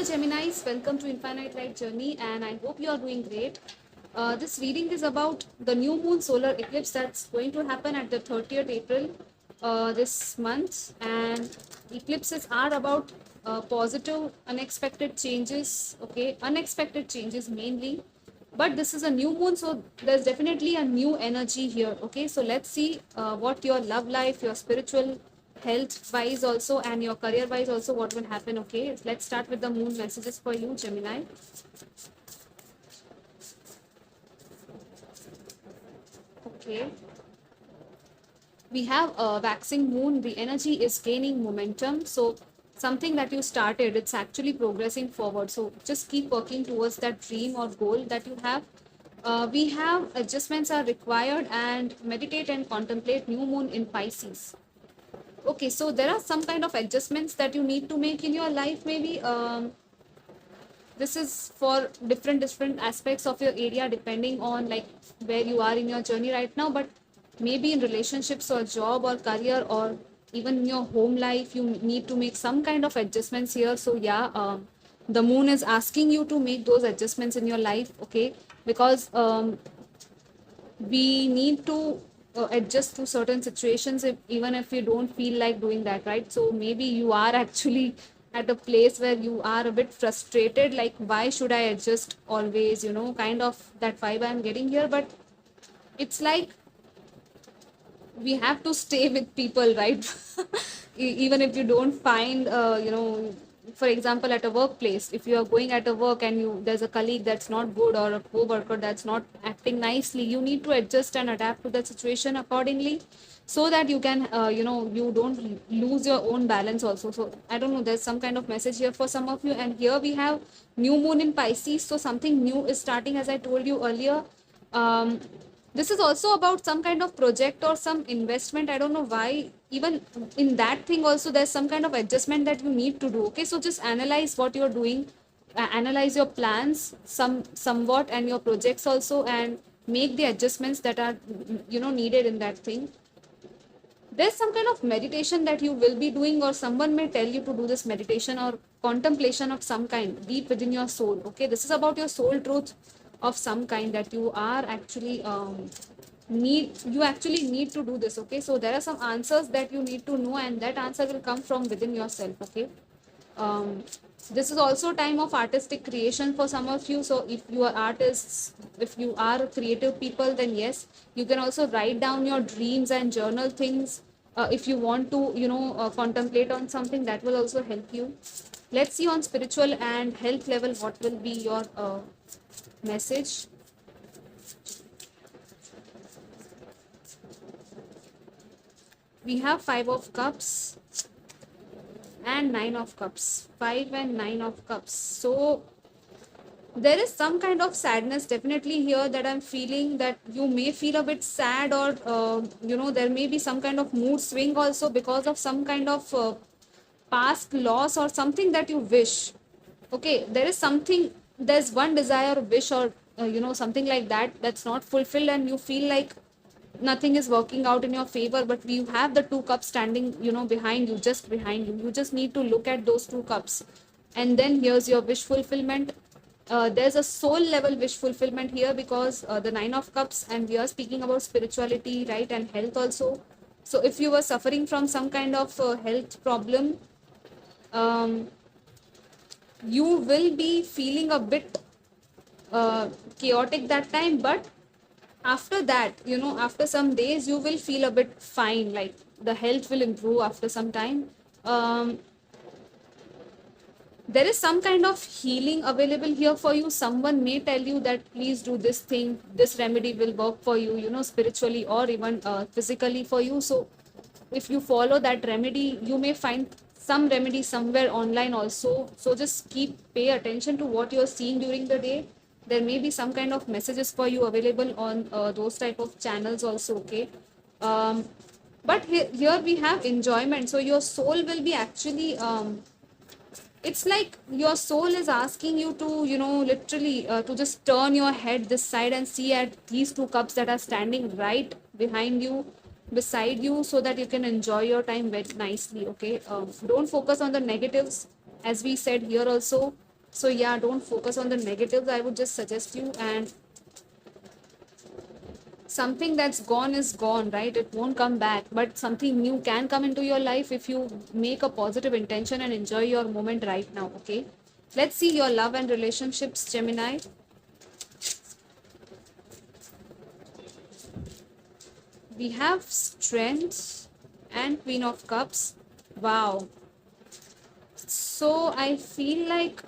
Hello Geminis, welcome to Infinite Light Journey and I hope you are doing great. This reading is about the new moon solar eclipse that's going to happen at the 30th April this month, and eclipses are about positive unexpected changes, okay, unexpected changes mainly, but this is a new moon, so there's definitely a new energy here. Okay, so let's see what your love life, your spiritual health wise also, and your career wise also, what will happen. Okay, let's start with the moon messages for you, Gemini. Okay, we have a waxing moon. The energy is gaining momentum, so something that you started, it's actually progressing forward, so just keep working towards that dream or goal that you have. We have adjustments are required, and meditate and contemplate new moon in Pisces. Okay, so there are some kind of adjustments that you need to make in your life, maybe. This is for different aspects of your area, depending on like where you are in your journey right now, but maybe in relationships or job or career, or even in your home life, you need to make some kind of adjustments here. So yeah, the moon is asking you to make those adjustments in your life. Okay, because we need to adjust to certain situations, even if you don't feel like doing that, right? So maybe you are actually at a place where you are a bit frustrated, like why should I adjust always, kind of that vibe I'm getting here. But it's like we have to stay with people, right? Even if you don't find, for example, at a workplace, if you are going at a work and there's a colleague that's not good, or a co-worker that's not acting nicely, you need to adjust and adapt to the situation accordingly, so that you can, you don't lose your own balance also. So I don't know, there's some kind of message here for some of you. And here we have new moon in Pisces, so something new is starting, as I told you earlier. This is also about some kind of project or some investment. I don't know why. Even in that thing, also, there's some kind of adjustment that you need to do. Okay, so just analyze what you're doing, analyze your plans, somewhat, and your projects also, and make the adjustments that are needed in that thing. There's some kind of meditation that you will be doing, or someone may tell you to do this meditation or contemplation of some kind deep within your soul. Okay, this is about your soul truth of some kind that you are actually need to do this. Okay, so there are some answers that you need to know, and that answer will come from within yourself. Okay, um, this is also time of artistic creation for some of you. So if you are artists, if you are creative people, then yes, you can also write down your dreams and journal things. If you want to contemplate on something, that will also help you. Let's see on spiritual and health level what will be your message. We have 5 of Cups and 9 of Cups. 5 and 9 of Cups. So there is some kind of sadness definitely here that I'm feeling, that you may feel a bit sad, or there may be some kind of mood swing also because of some kind of past loss or something that you wish. Okay, there is something, there's one desire, wish, or something like that that's not fulfilled, and you feel like nothing is working out in your favor. But you have the 2 cups standing behind you, just behind you. You just need to look at those 2 cups, and then here's your wish fulfillment. There's a soul level wish fulfillment here, because the 9 of Cups, and we are speaking about spirituality, right, and health also. So if you were suffering from some kind of health problem, um, you will be feeling a bit chaotic that time. But after that, after some days, you will feel a bit fine, like the health will improve after some time. um, there is some kind of healing available here for you. Someone may tell you that please do this thing, this remedy will work for you, spiritually or even physically for you. So if you follow that remedy, you may find some remedy somewhere online also. So just pay attention to what you're seeing during the day. There may be some kind of messages for you available on those type of channels also. Okay, um, but here we have enjoyment. So your soul will be actually it's like your soul is asking you to literally to just turn your head this side and see at these 2 cups that are standing right behind you, beside you, so that you can enjoy your time very nicely. Okay, don't focus on the negatives, as we said here also. So yeah, don't focus on the negatives, I would just suggest you. And something that's gone is gone, right? It won't come back, but something new can come into your life if you make a positive intention and enjoy your moment right now. Okay, let's see your love and relationships, Gemini. We have Strength and Queen of Cups. Wow. So I feel like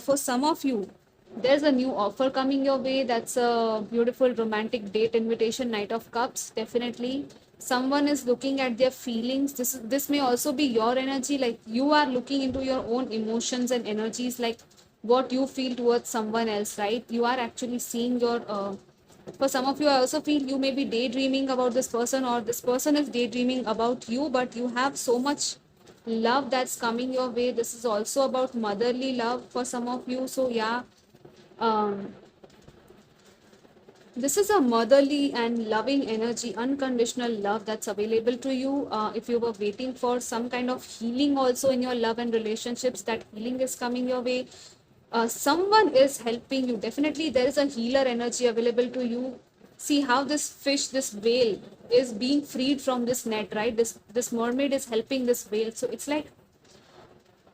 for some of you, there's a new offer coming your way. That's a beautiful romantic date invitation, Knight of Cups. Definitely, someone is looking at their feelings. This may also be your energy. Like you are looking into your own emotions and energies, like what you feel towards someone else, right? You are actually seeing your. For some of you, I also feel you may be daydreaming about this person, or this person is daydreaming about you, but you have so much love that's coming your way. This is also about motherly love for some of you. So yeah, um, this is a motherly and loving energy, unconditional love that's available to you. If you were waiting for some kind of healing also in your love and relationships, that healing is coming your way. Someone is helping you. Definitely, there is a healer energy available to you. See how this fish, this whale, is being freed from this net, right? This mermaid is helping this whale. So it's like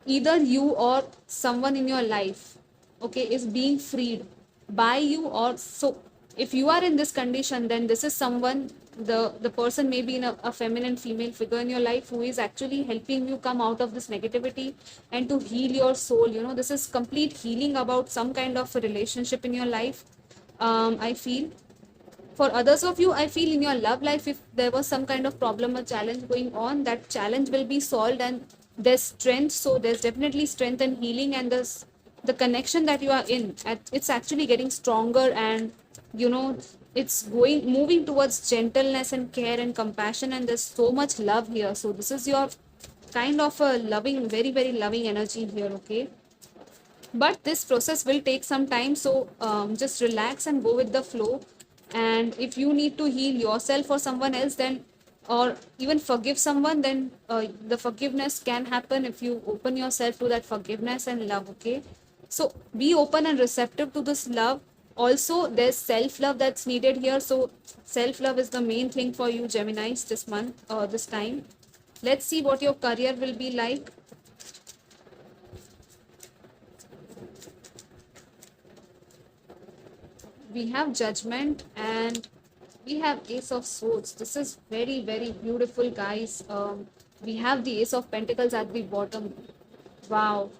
either you or someone in your life, okay, is being freed by you. Or so if you are in this condition, then this is someone, the person may be in a feminine female figure in your life who is actually helping you come out of this negativity and to heal your soul. This is complete healing about some kind of a relationship in your life. I feel for others of you, I feel in your love life, if there was some kind of problem or challenge going on, that challenge will be solved and there's strength. So there's definitely strength and healing, and the connection that you are in, it's actually getting stronger, and you know it's going moving towards gentleness and care and compassion, and there's so much love here. So this is your kind of a loving, very very loving energy here. Okay, but this process will take some time, so just relax and go with the flow. And if you need to heal yourself or someone else, then or even forgive someone, then the forgiveness can happen if you open yourself to that forgiveness and love. Okay, so be open and receptive to this love. Also, there's self love that's needed here. So self love is the main thing for you, Geminis, this month or this time. Let's see what your career will be like. We have Judgment and we have Ace of Swords. This is very very beautiful, guys. We have the Ace of Pentacles at the bottom. Wow,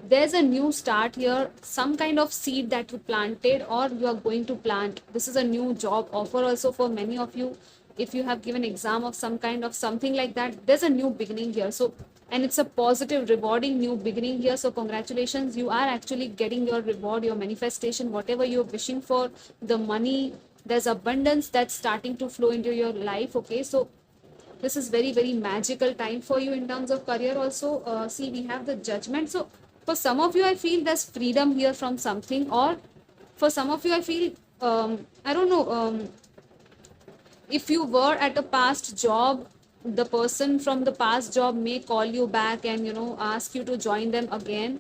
there's a new start here, some kind of seed that you planted or you are going to plant. This is a new job offer also for many of you. If you have given exam of some kind of something like that, there's a new beginning here. So, and it's a positive rewarding new beginning here. So congratulations, you are actually getting your reward, your manifestation, whatever you're wishing for. The money, there's abundance that's starting to flow into your life. Okay, so this is very very magical time for you in terms of career also. See, we have the Judgment. So for some of you, I feel there's freedom here from something, or for some of you, I feel I don't know, if you were at a past job, the person from the past job may call you back and ask you to join them again.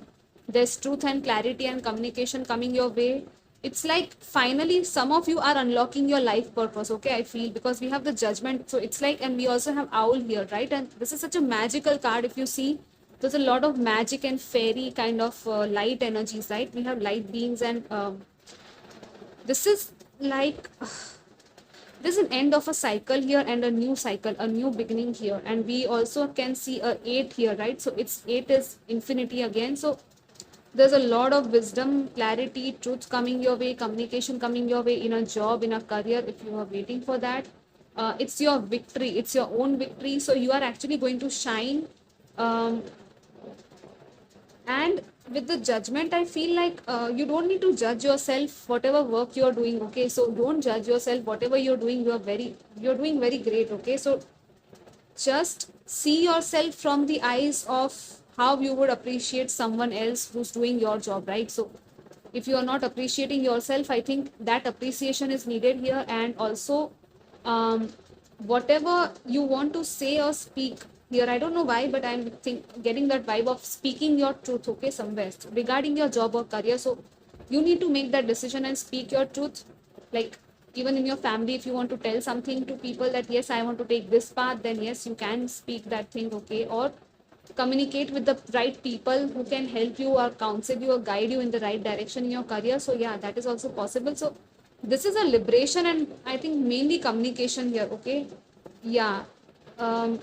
There's truth and clarity and communication coming your way. It's like finally some of you are unlocking your life purpose. Okay, I feel, because we have the Judgment. So it's like, and we also have Owl here, right? And this is such a magical card. If you see, there's a lot of magic and fairy kind of light energies, right? We have light beings, and this is like there's an end of a cycle here and a new cycle, a new beginning here. And we also can see a 8 here, right? So it's 8 is infinity again. So there's a lot of wisdom, clarity, truth coming your way, communication coming your way in a job, in a career. If you are waiting for that, it's your victory, it's your own victory. So you are actually going to shine. And with the Judgment, I feel like you don't need to judge yourself whatever work you're doing. Okay, so don't judge yourself. Whatever you're doing, you're doing very great. Okay, so just see yourself from the eyes of how you would appreciate someone else who's doing your job, right? So if you are not appreciating yourself, I think that appreciation is needed here. And also, um, whatever you want to say or speak, here. I don't know why, but I'm getting that vibe of speaking your truth, okay, somewhere regarding your job or career. So you need to make that decision and speak your truth. Like, even in your family, if you want to tell something to people that yes, I want to take this path, then yes, you can speak that thing, okay. Or communicate with the right people who can help you or counsel you or guide you in the right direction in your career. So yeah, that is also possible. So this is a liberation, and I think mainly communication here, okay. Yeah. um,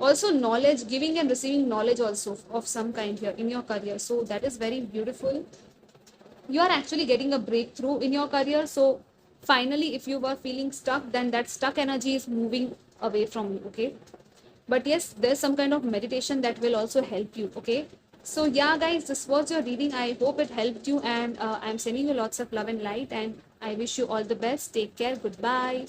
Also knowledge, giving and receiving knowledge also of some kind here in your career, so that is very beautiful. You are actually getting a breakthrough in your career. So finally, if you were feeling stuck, then that stuck energy is moving away from you, okay. But yes, there's some kind of meditation that will also help you, okay. So yeah, guys, this was your reading. I hope it helped you, and I'm sending you lots of love and light, and I wish you all the best. Take care. Goodbye.